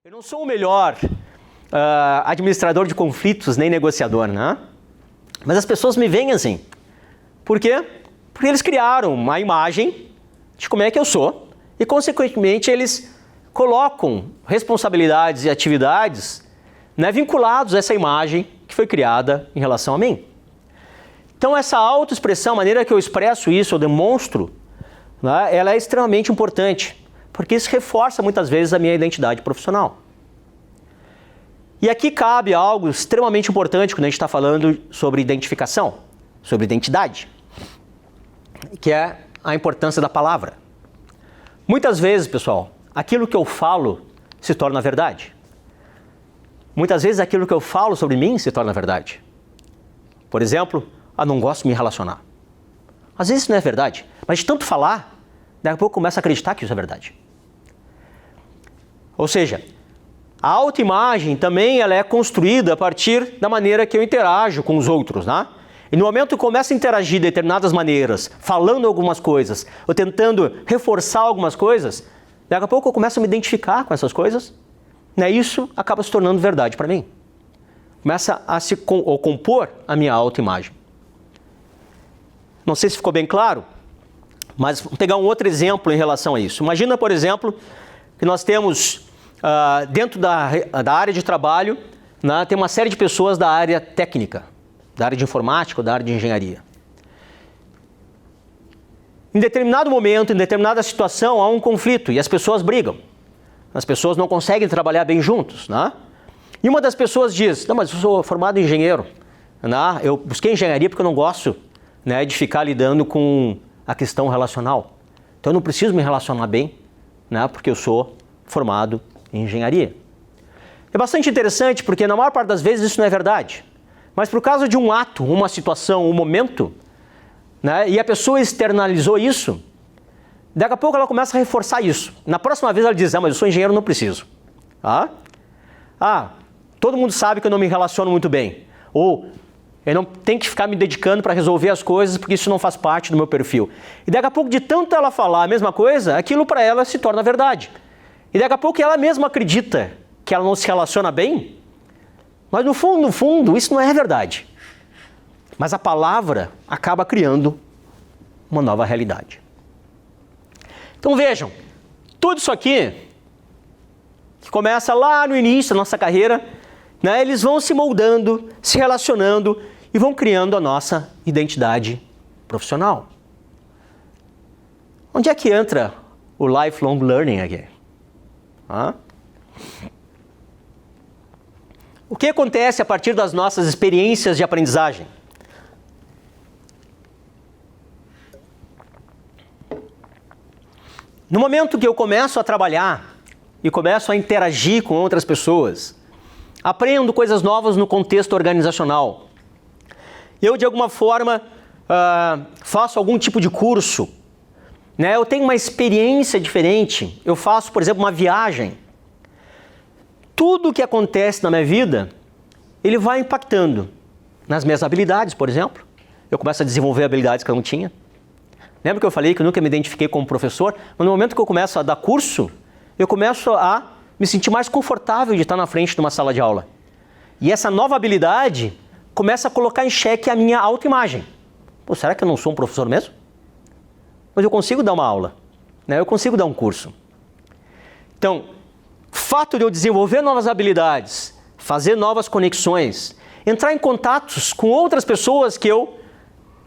Eu não sou o melhor administrador de conflitos, nem negociador, né? Mas as pessoas me veem assim. Por quê? Porque eles criaram uma imagem de como é que eu sou e, consequentemente, eles colocam responsabilidades e atividades, né, vinculados a essa imagem que foi criada em relação a mim. Então, essa autoexpressão, a maneira que eu expresso isso, eu demonstro, né, ela é extremamente importante, porque isso reforça muitas vezes a minha identidade profissional. E aqui cabe algo extremamente importante quando a gente está falando sobre identificação, sobre identidade, que é a importância da palavra. Muitas vezes, pessoal, aquilo que eu falo se torna verdade. Muitas vezes aquilo que eu falo sobre mim se torna verdade. Por exemplo, não gosto de me relacionar. Às vezes isso não é verdade, mas de tanto falar, daqui a pouco eu começo a acreditar que isso é verdade. Ou seja, a autoimagem também ela é construída a partir da maneira que eu interajo com os outros, né? E no momento que eu começo a interagir de determinadas maneiras, falando algumas coisas, ou tentando reforçar algumas coisas, daqui a pouco eu começo a me identificar com essas coisas, né? Isso acaba se tornando verdade para mim. Começa a compor a minha autoimagem. Não sei se ficou bem claro, mas vou pegar um outro exemplo em relação a isso. Imagina, por exemplo, que nós temos dentro da área de trabalho, né, tem uma série de pessoas da área técnica, da área de informática ou da área de engenharia. Em determinado momento, em determinada situação, há um conflito e as pessoas brigam. As pessoas não conseguem trabalhar bem juntos, né? E uma das pessoas diz, não, mas eu sou formado em engenheiro, né? Eu busquei engenharia porque eu não gosto, né, de ficar lidando com a questão relacional. Então eu não preciso me relacionar bem, né, porque eu sou formado em engenharia. É bastante interessante porque na maior parte das vezes isso não é verdade. Mas por causa de um ato, uma situação, um momento, né, e a pessoa externalizou isso, daqui a pouco ela começa a reforçar isso. Na próxima vez ela diz, mas eu sou engenheiro, não preciso. Todo mundo sabe que eu não me relaciono muito bem. Ou eu não tenho que ficar me dedicando para resolver as coisas porque isso não faz parte do meu perfil. E daqui a pouco, de tanto ela falar a mesma coisa, aquilo para ela se torna verdade. E daqui a pouco ela mesma acredita que ela não se relaciona bem, mas no fundo, isso não é verdade. Mas a palavra acaba criando uma nova realidade. Então vejam, tudo isso aqui, que começa lá no início da nossa carreira, né, eles vão se moldando, se relacionando e vão criando a nossa identidade profissional. Onde é que entra o lifelong learning aqui? O que acontece a partir das nossas experiências de aprendizagem? No momento que eu começo a trabalhar e começo a interagir com outras pessoas, aprendo coisas novas no contexto organizacional. Eu, de alguma forma, faço algum tipo de curso, né? Eu tenho uma experiência diferente, eu faço, por exemplo, uma viagem. Tudo o que acontece na minha vida, ele vai impactando nas minhas habilidades, por exemplo. Eu começo a desenvolver habilidades que eu não tinha. Lembra que eu falei que eu nunca me identifiquei como professor? Mas no momento que eu começo a dar curso, eu começo a me sentir mais confortável de estar na frente de uma sala de aula. E essa nova habilidade começa a colocar em xeque a minha autoimagem. Será que eu não sou um professor mesmo? Mas eu consigo dar uma aula, né? Eu consigo dar um curso. Então, o fato de eu desenvolver novas habilidades, fazer novas conexões, entrar em contatos com outras pessoas que eu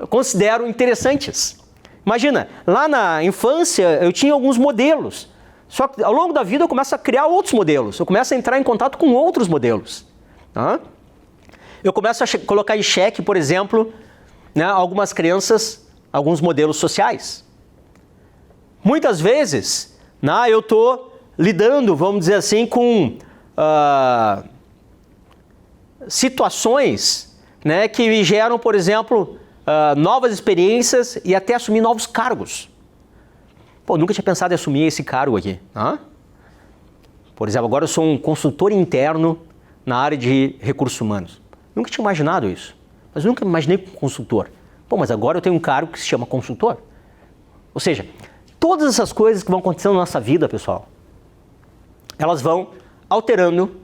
considero interessantes. Imagina, lá na infância eu tinha alguns modelos, só que ao longo da vida eu começo a criar outros modelos, eu começo a entrar em contato com outros modelos. Eu começo a colocar em xeque, por exemplo, né, algumas crenças, alguns modelos sociais. Muitas vezes, né, eu estou lidando, vamos dizer assim, com situações, né, que me geram, por exemplo, novas experiências e até assumir novos cargos. Nunca tinha pensado em assumir esse cargo aqui. Por exemplo, agora eu sou um consultor interno na área de recursos humanos. Nunca tinha imaginado isso. Mas nunca me imaginei como consultor. Mas agora eu tenho um cargo que se chama consultor. Ou seja, todas essas coisas que vão acontecendo na nossa vida, pessoal, elas vão alterando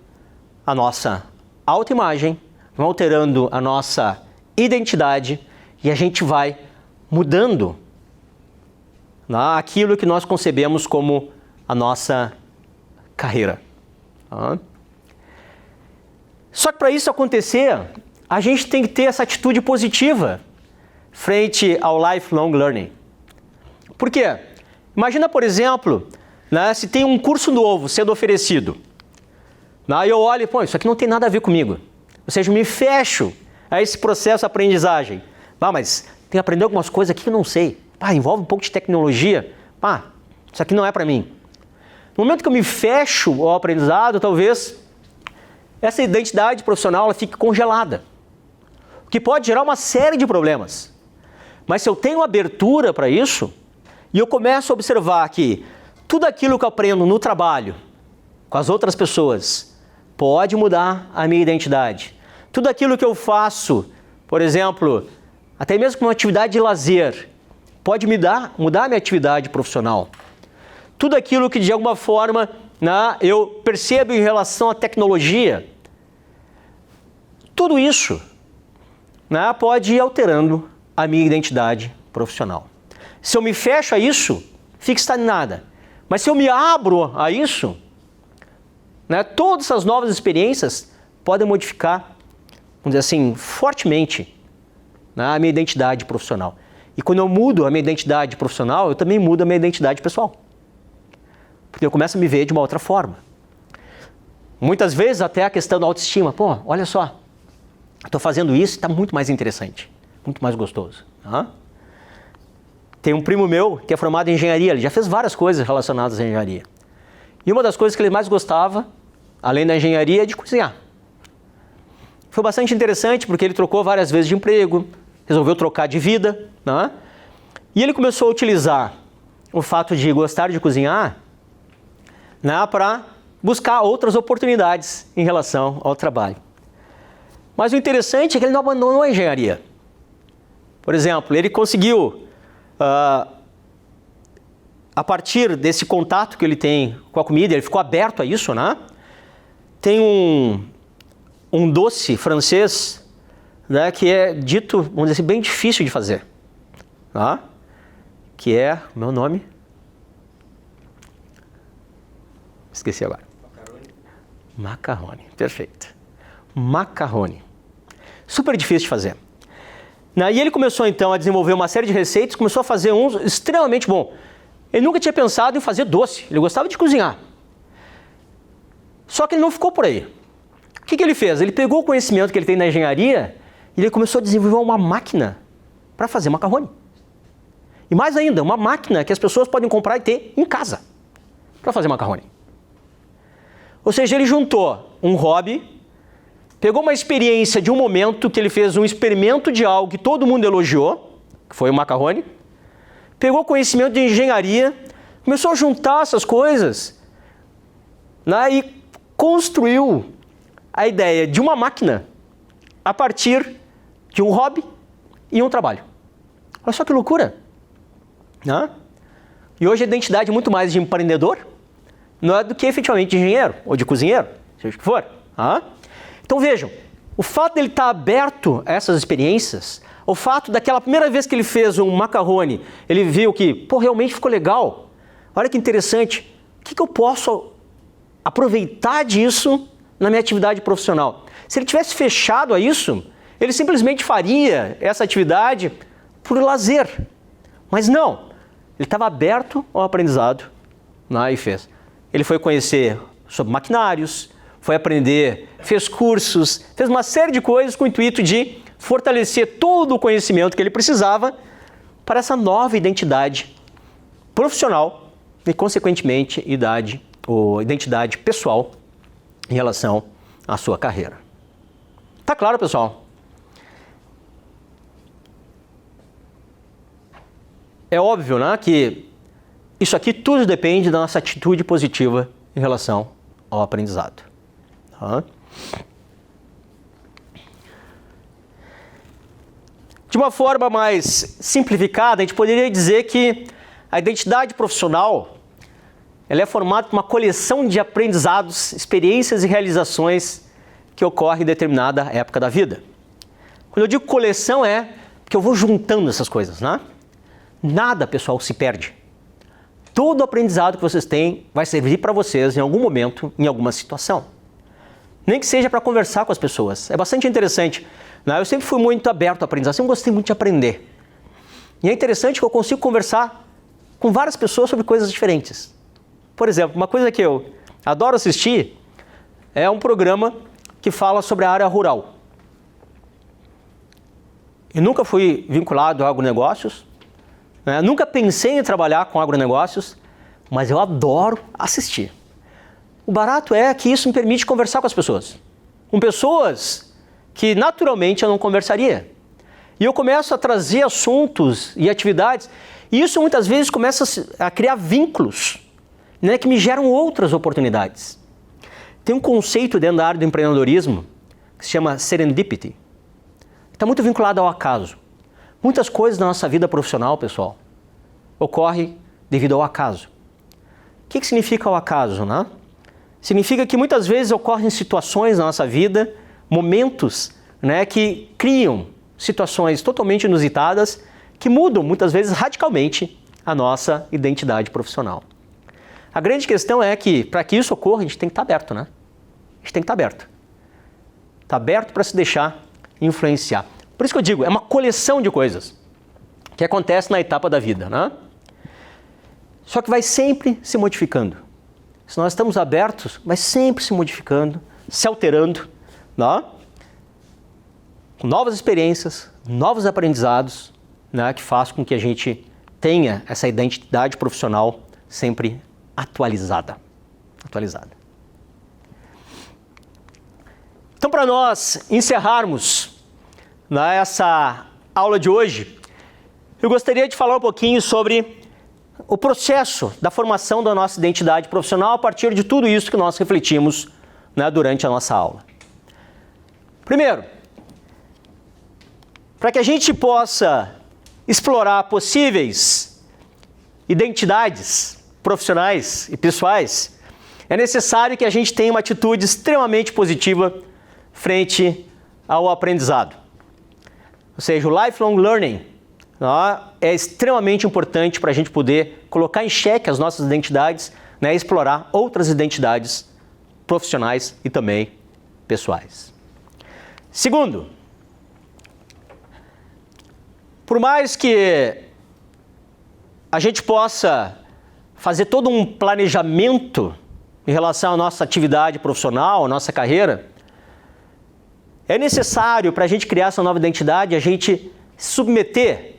a nossa autoimagem, vão alterando a nossa identidade e a gente vai mudando aquilo que nós concebemos como a nossa carreira. Só que para isso acontecer, a gente tem que ter essa atitude positiva frente ao lifelong learning. Por quê? Imagina, por exemplo, se tem um curso novo sendo oferecido, e eu olho e, isso aqui não tem nada a ver comigo. Ou seja, eu me fecho a esse processo de aprendizagem. Mas tem que aprender algumas coisas aqui que eu não sei. Envolve um pouco de tecnologia. Isso aqui não é para mim. No momento que eu me fecho ao aprendizado, talvez essa identidade profissional ela fique congelada. O que pode gerar uma série de problemas. Mas se eu tenho abertura para isso, e eu começo a observar que tudo aquilo que eu aprendo no trabalho, com as outras pessoas, pode mudar a minha identidade. Tudo aquilo que eu faço, por exemplo, até mesmo com uma atividade de lazer, pode mudar a minha atividade profissional. Tudo aquilo que de alguma forma eu percebo em relação à tecnologia, tudo isso pode ir alterando a minha identidade profissional. Se eu me fecho a isso, fica estagnada. Mas se eu me abro a isso, todas essas novas experiências podem modificar, vamos dizer assim, fortemente a minha identidade profissional. E quando eu mudo a minha identidade profissional, eu também mudo a minha identidade pessoal. Porque eu começo a me ver de uma outra forma. Muitas vezes até a questão da autoestima. Olha só, estou fazendo isso e está muito mais interessante, muito mais gostoso. Tem um primo meu que é formado em engenharia, ele já fez várias coisas relacionadas à engenharia. E uma das coisas que ele mais gostava, além da engenharia, é de cozinhar. Foi bastante interessante porque ele trocou várias vezes de emprego, resolveu trocar de vida, e ele começou a utilizar o fato de gostar de cozinhar para buscar outras oportunidades em relação ao trabalho. Mas o interessante é que ele não abandonou a engenharia. Por exemplo, ele conseguiu, a partir desse contato que ele tem com a comida, ele ficou aberto a isso, Tem um doce francês que é dito, vamos dizer assim, bem difícil de fazer. Que é, meu nome? Esqueci agora. Macarrone, perfeito. Macarrone. Super difícil de fazer. E ele começou então a desenvolver uma série de receitas, começou a fazer uns extremamente bom. Ele nunca tinha pensado em fazer doce, ele gostava de cozinhar. Só que ele não ficou por aí. O que ele fez? Ele pegou o conhecimento que ele tem na engenharia e ele começou a desenvolver uma máquina para fazer macarrone. E mais ainda, uma máquina que as pessoas podem comprar e ter em casa para fazer macarrone. Ou seja, ele juntou um hobby, pegou uma experiência de um momento que ele fez um experimento de algo que todo mundo elogiou, que foi o macarrone, pegou conhecimento de engenharia, começou a juntar essas coisas e construiu a ideia de uma máquina a partir de um hobby e um trabalho. Olha só que loucura. E hoje a identidade é muito mais de empreendedor, não é do que efetivamente de engenheiro ou de cozinheiro, seja o que for. Então vejam, o fato dele estar aberto a essas experiências, o fato daquela primeira vez que ele fez um macarrone, ele viu que, realmente ficou legal. Olha que interessante, o que eu posso aproveitar disso na minha atividade profissional? Se ele tivesse fechado a isso, ele simplesmente faria essa atividade por lazer. Mas não, ele estava aberto ao aprendizado e fez. Ele foi conhecer sobre maquinários, foi aprender, fez cursos, fez uma série de coisas com o intuito de fortalecer todo o conhecimento que ele precisava para essa nova identidade profissional e, consequentemente, identidade pessoal em relação à sua carreira. Tá claro, pessoal? É óbvio, que isso aqui tudo depende da nossa atitude positiva em relação ao aprendizado. De uma forma mais simplificada, a gente poderia dizer que a identidade profissional ela é formada por uma coleção de aprendizados, experiências e realizações que ocorre em determinada época da vida. Quando eu digo coleção é porque eu vou juntando essas coisas, né? Nada, pessoal, se perde. Todo o aprendizado que vocês têm vai servir para vocês em algum momento, em alguma situação. Nem que seja para conversar com as pessoas. É bastante interessante, né? Eu sempre fui muito aberto ao aprendizado, sempre gostei muito de aprender. E é interessante que eu consigo conversar com várias pessoas sobre coisas diferentes. Por exemplo, uma coisa que eu adoro assistir é um programa que fala sobre a área rural. Eu nunca fui vinculado a agronegócios, né? Nunca pensei em trabalhar com agronegócios, mas eu adoro assistir. O barato é que isso me permite conversar com as pessoas. Com pessoas que naturalmente eu não conversaria. E eu começo a trazer assuntos e atividades, e isso muitas vezes começa a criar vínculos, né, que me geram outras oportunidades. Tem um conceito dentro da área do empreendedorismo que se chama serendipity. Está muito vinculado ao acaso. Muitas coisas na nossa vida profissional, pessoal, ocorrem devido ao acaso. O que significa o acaso, né? Significa que muitas vezes ocorrem situações na nossa vida, momentos, né, que criam situações totalmente inusitadas que mudam muitas vezes radicalmente a nossa identidade profissional. A grande questão é que, para que isso ocorra, a gente tem que estar aberto, né? A gente tem que estar aberto. Está aberto para se deixar influenciar. Por isso que eu digo, é uma coleção de coisas que acontece na etapa da vida, né? Só que vai sempre se modificando. Se nós estamos abertos, vai sempre se modificando, se alterando, né? Com novas experiências, novos aprendizados, né? Que faz com que a gente tenha essa identidade profissional sempre atualizada. Então, para nós encerrarmos, né, essa aula de hoje, eu gostaria de falar um pouquinho sobre o processo da formação da nossa identidade profissional a partir de tudo isso que nós refletimos, né, durante a nossa aula. Primeiro, para que a gente possa explorar possíveis identidades profissionais e pessoais, é necessário que a gente tenha uma atitude extremamente positiva frente ao aprendizado. Ou seja, o lifelong learning é extremamente importante para a gente poder colocar em xeque as nossas identidades, né, e explorar outras identidades profissionais e também pessoais. Segundo, por mais que a gente possa fazer todo um planejamento em relação à nossa atividade profissional, à nossa carreira, é necessário para a gente criar essa nova identidade, a gente se submeter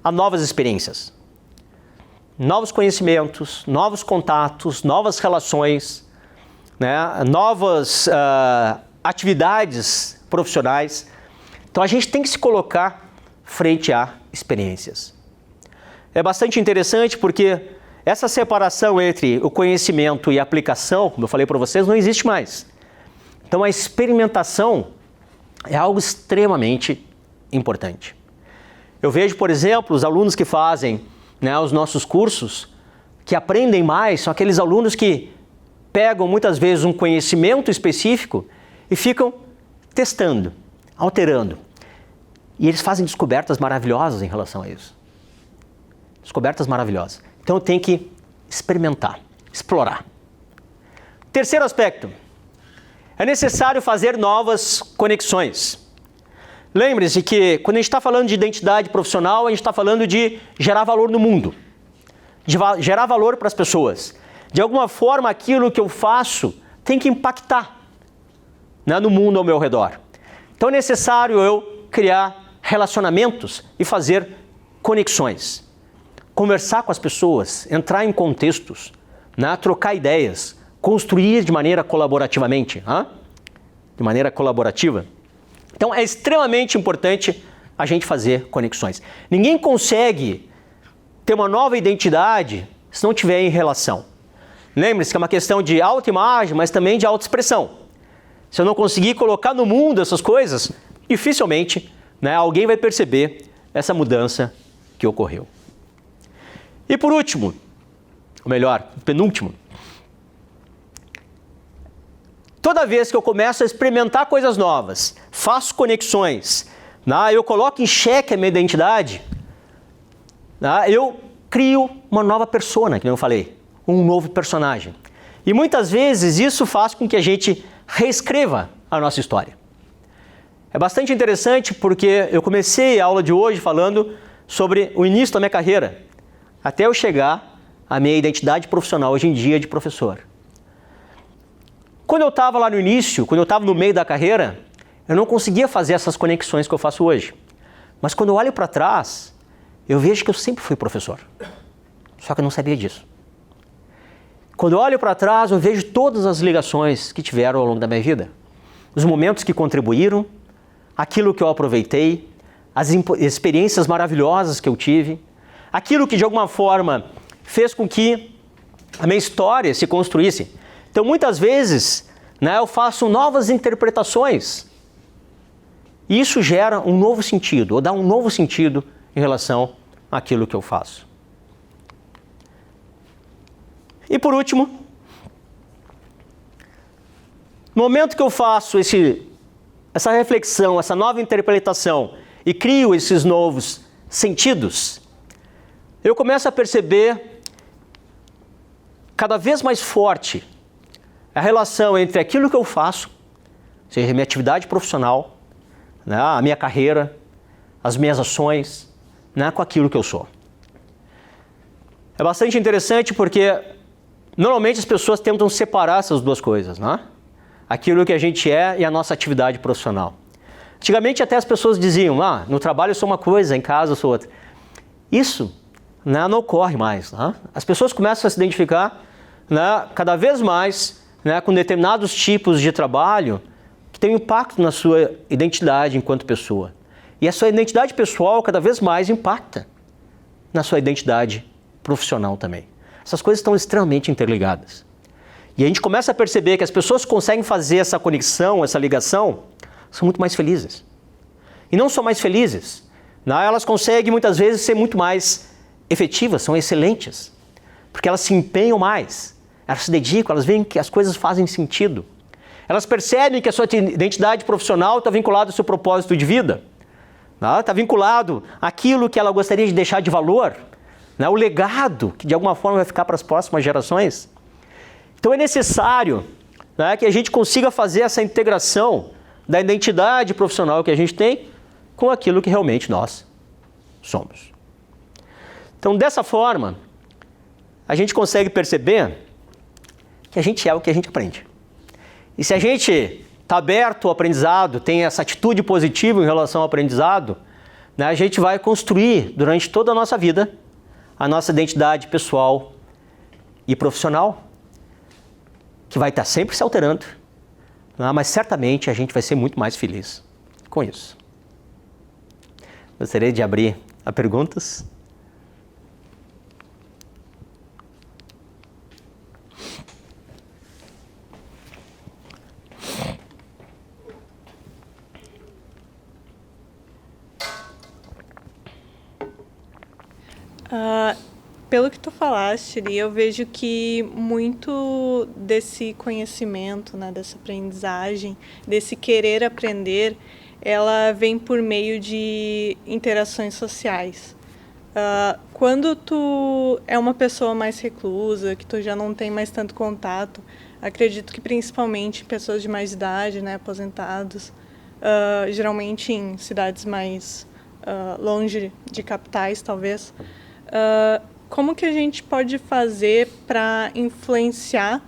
a novas experiências, novos conhecimentos, novos contatos, novas relações, né, novas atividades profissionais. Então a gente tem que se colocar frente a experiências. É bastante interessante porque essa separação entre o conhecimento e a aplicação, como eu falei para vocês, não existe mais. Então a experimentação é algo extremamente importante. Eu vejo, por exemplo, os alunos que fazem, né, os nossos cursos, que aprendem mais, são aqueles alunos que pegam muitas vezes um conhecimento específico e ficam testando, alterando. E eles fazem descobertas maravilhosas em relação a isso. Descobertas maravilhosas. Então eu tenho que experimentar, explorar. Terceiro aspecto. É necessário fazer novas conexões. Lembre-se que quando a gente está falando de identidade profissional, a gente está falando de gerar valor no mundo. De gerar valor para as pessoas. De alguma forma, aquilo que eu faço tem que impactar, né, no mundo ao meu redor. Então é necessário eu criar relacionamentos e fazer conexões. Conversar com as pessoas, entrar em contextos, né, trocar ideias, construir de maneira colaborativamente. De maneira colaborativa. Então é extremamente importante a gente fazer conexões. Ninguém consegue ter uma nova identidade se não tiver em relação. Lembre-se que é uma questão de autoimagem, mas também de autoexpressão. Se eu não conseguir colocar no mundo essas coisas, dificilmente, né, alguém vai perceber essa mudança que ocorreu. E por último, ou melhor, penúltimo. Toda vez que eu começo a experimentar coisas novas, faço conexões, eu coloco em xeque a minha identidade, eu crio uma nova persona, que eu falei, um novo personagem. E muitas vezes isso faz com que a gente reescreva a nossa história. É bastante interessante porque eu comecei a aula de hoje falando sobre o início da minha carreira, até eu chegar à minha identidade profissional hoje em dia de professor. Quando eu estava lá no início, quando eu estava no meio da carreira, eu não conseguia fazer essas conexões que eu faço hoje. Mas quando eu olho para trás, eu vejo que eu sempre fui professor. Só que eu não sabia disso. Quando eu olho para trás, eu vejo todas as ligações que tiveram ao longo da minha vida. Os momentos que contribuíram, aquilo que eu aproveitei, as experiências maravilhosas que eu tive, aquilo que de alguma forma fez com que a minha história se construísse. Então, muitas vezes, eu faço novas interpretações. E isso gera um novo sentido, ou dá um novo sentido em relação àquilo que eu faço. E por último, no momento que eu faço essa reflexão, essa nova interpretação e crio esses novos sentidos, eu começo a perceber cada vez mais forte a relação entre aquilo que eu faço, seja a minha atividade profissional, a minha carreira, as minhas ações, com aquilo que eu sou. É bastante interessante porque normalmente as pessoas tentam separar essas duas coisas, aquilo que a gente é e a nossa atividade profissional. Antigamente até as pessoas diziam, no trabalho eu sou uma coisa, em casa eu sou outra. Isso não ocorre mais. As pessoas começam a se identificar cada vez mais com determinados tipos de trabalho que tem impacto na sua identidade enquanto pessoa. E a sua identidade pessoal cada vez mais impacta na sua identidade profissional também. Essas coisas estão extremamente interligadas. E a gente começa a perceber que as pessoas que conseguem fazer essa conexão, essa ligação, são muito mais felizes. E não só mais felizes, elas conseguem muitas vezes ser muito mais efetivas, são excelentes, porque elas se empenham mais, elas se dedicam, elas veem que as coisas fazem sentido. Elas percebem que a sua identidade profissional está vinculada ao seu propósito de vida, está vinculado àquilo que ela gostaria de deixar de valor, o legado que de alguma forma vai ficar para as próximas gerações. Então é necessário que a gente consiga fazer essa integração da identidade profissional que a gente tem com aquilo que realmente nós somos. Então dessa forma, a gente consegue perceber que a gente é o que a gente aprende. E se a gente está aberto ao aprendizado, tem essa atitude positiva em relação ao aprendizado, a gente vai construir durante toda a nossa vida a nossa identidade pessoal e profissional, que vai estar sempre se alterando, mas certamente a gente vai ser muito mais feliz com isso. Gostaria de abrir a perguntas. Pelo que tu falaste, eu vejo que muito desse conhecimento, dessa aprendizagem, desse querer aprender, ela vem por meio de interações sociais. Quando tu é uma pessoa mais reclusa, que tu já não tem mais tanto contato, acredito que principalmente pessoas de mais idade, aposentados, geralmente em cidades mais longe de capitais, talvez, como que a gente pode fazer para influenciar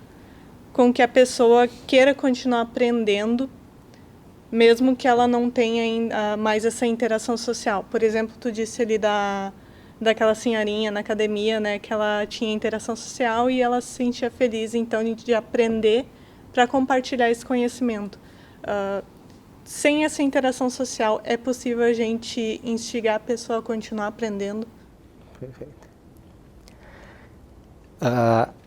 com que a pessoa queira continuar aprendendo, mesmo que ela não tenha ainda mais essa interação social? Por exemplo, tu disse ali daquela senhorinha na academia, que ela tinha interação social e ela se sentia feliz, então, de aprender para compartilhar esse conhecimento. Sem essa interação social, é possível a gente instigar a pessoa a continuar aprendendo? Perfeito.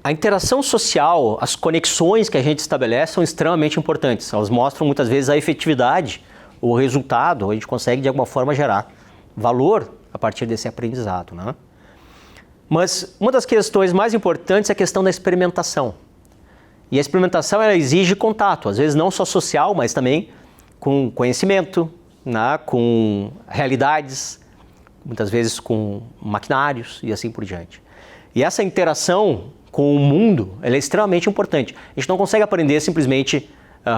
A interação social, as conexões que a gente estabelece são extremamente importantes. Elas mostram muitas vezes a efetividade, o resultado, a gente consegue de alguma forma gerar valor a partir desse aprendizado, Mas uma das questões mais importantes é a questão da experimentação. E a experimentação ela exige contato, às vezes não só social, mas também com conhecimento, né, com realidades, muitas vezes com maquinários e assim por diante. E essa interação com o mundo ela é extremamente importante. A gente não consegue aprender simplesmente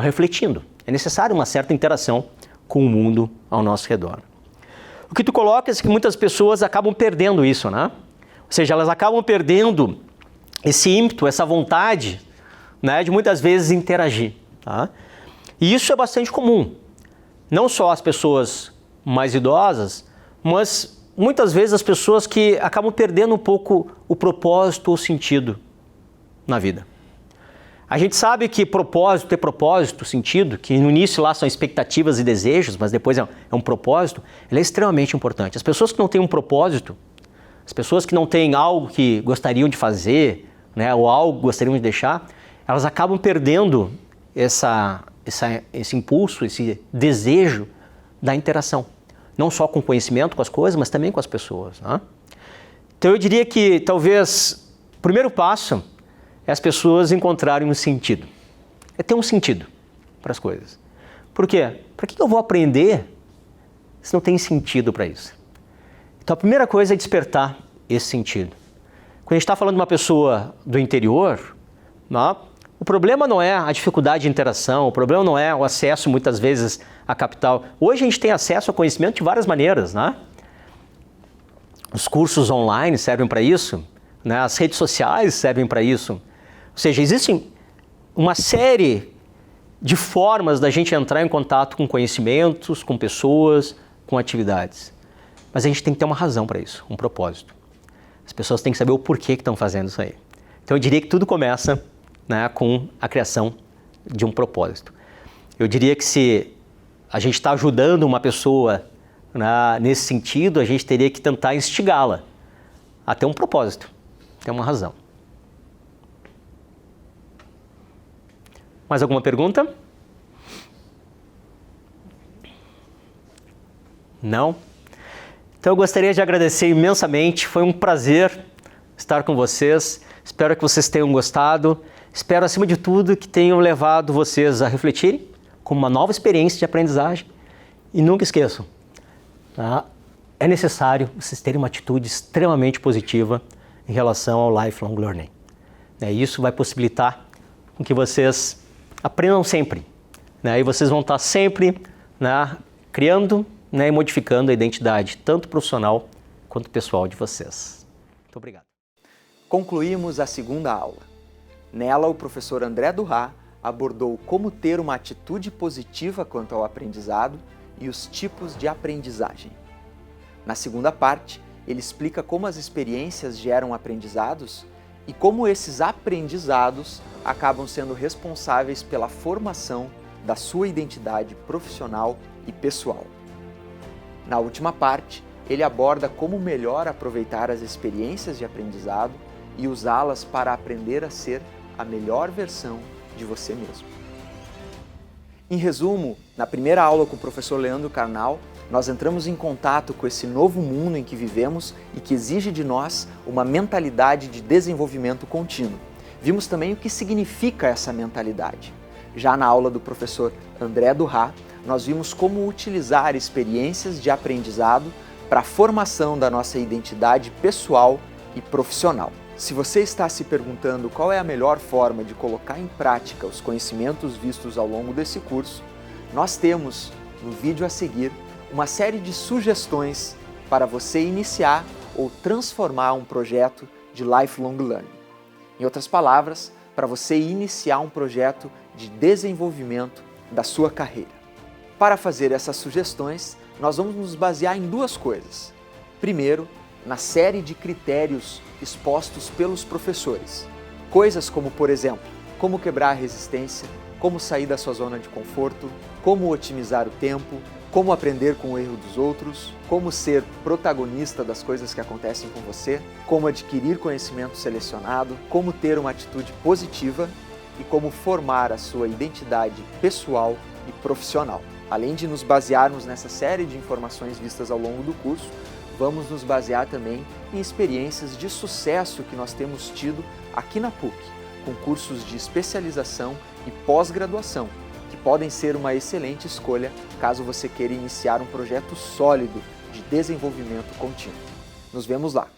refletindo. É necessário uma certa interação com o mundo ao nosso redor. O que tu colocas é que muitas pessoas acabam perdendo isso, né? Ou seja, elas acabam perdendo esse ímpeto, essa vontade, né, de muitas vezes interagir. Tá? E isso é bastante comum. Não só as pessoas mais idosas, mas muitas vezes as pessoas que acabam perdendo um pouco o propósito ou sentido na vida. A gente sabe que ter propósito, sentido, que no início lá são expectativas e desejos, mas depois é um propósito, ele é extremamente importante. As pessoas que não têm um propósito, as pessoas que não têm algo que gostariam de fazer, né, ou algo que gostariam de deixar, elas acabam perdendo esse impulso, esse desejo da interação. Não só com o conhecimento, com as coisas, mas também com as pessoas. Né? Então eu diria que talvez o primeiro passo é as pessoas encontrarem um sentido. É ter um sentido para as coisas. Por quê? Para que eu vou aprender se não tem sentido para isso? Então a primeira coisa é despertar esse sentido. Quando a gente está falando de uma pessoa do interior, né, o problema não é a dificuldade de interação, o problema não é o acesso muitas vezes à capital. Hoje a gente tem acesso a conhecimento de várias maneiras, né? Os cursos online servem para isso, né? As redes sociais servem para isso. Ou seja, existem uma série de formas da gente entrar em contato com conhecimentos, com pessoas, com atividades. Mas a gente tem que ter uma razão para isso, um propósito. As pessoas têm que saber o porquê que estão fazendo isso aí. Então eu diria que tudo começa, né, com a criação de um propósito. Eu diria que se a gente está ajudando uma pessoa, né, nesse sentido, a gente teria que tentar instigá-la a ter um propósito, ter uma razão. Mais alguma pergunta? Não? Então eu gostaria de agradecer imensamente, foi um prazer estar com vocês, espero que vocês tenham gostado, espero acima de tudo que tenham levado vocês a refletirem com uma nova experiência de aprendizagem e nunca esqueçam, tá? É necessário vocês terem uma atitude extremamente positiva em relação ao lifelong learning. Isso vai possibilitar com que vocês aprendam sempre, né? E vocês vão estar sempre, né, criando, né, e modificando a identidade, tanto profissional quanto pessoal de vocês. Muito obrigado. Concluímos a segunda aula. Nela, o professor André Durra abordou como ter uma atitude positiva quanto ao aprendizado e os tipos de aprendizagem. Na segunda parte, ele explica como as experiências geram aprendizados e como esses aprendizados acabam sendo responsáveis pela formação da sua identidade profissional e pessoal. Na última parte, ele aborda como melhor aproveitar as experiências de aprendizado e usá-las para aprender a ser a melhor versão de você mesmo. Em resumo, na primeira aula com o professor Leandro Carnal, nós entramos em contato com esse novo mundo em que vivemos e que exige de nós uma mentalidade de desenvolvimento contínuo. Vimos também o que significa essa mentalidade. Já na aula do professor André Durra, nós vimos como utilizar experiências de aprendizado para a formação da nossa identidade pessoal e profissional. Se você está se perguntando qual é a melhor forma de colocar em prática os conhecimentos vistos ao longo desse curso, nós temos, no vídeo a seguir, uma série de sugestões para você iniciar ou transformar um projeto de lifelong learning. Em outras palavras, para você iniciar um projeto de desenvolvimento da sua carreira. Para fazer essas sugestões, nós vamos nos basear em duas coisas. Primeiro, na série de critérios expostos pelos professores. Coisas como, por exemplo, como quebrar a resistência, como sair da sua zona de conforto, como otimizar o tempo, como aprender com o erro dos outros, como ser protagonista das coisas que acontecem com você, como adquirir conhecimento selecionado, como ter uma atitude positiva e como formar a sua identidade pessoal e profissional. Além de nos basearmos nessa série de informações vistas ao longo do curso, vamos nos basear também em experiências de sucesso que nós temos tido aqui na PUC, com cursos de especialização e pós-graduação, que podem ser uma excelente escolha caso você queira iniciar um projeto sólido de desenvolvimento contínuo. Nos vemos lá!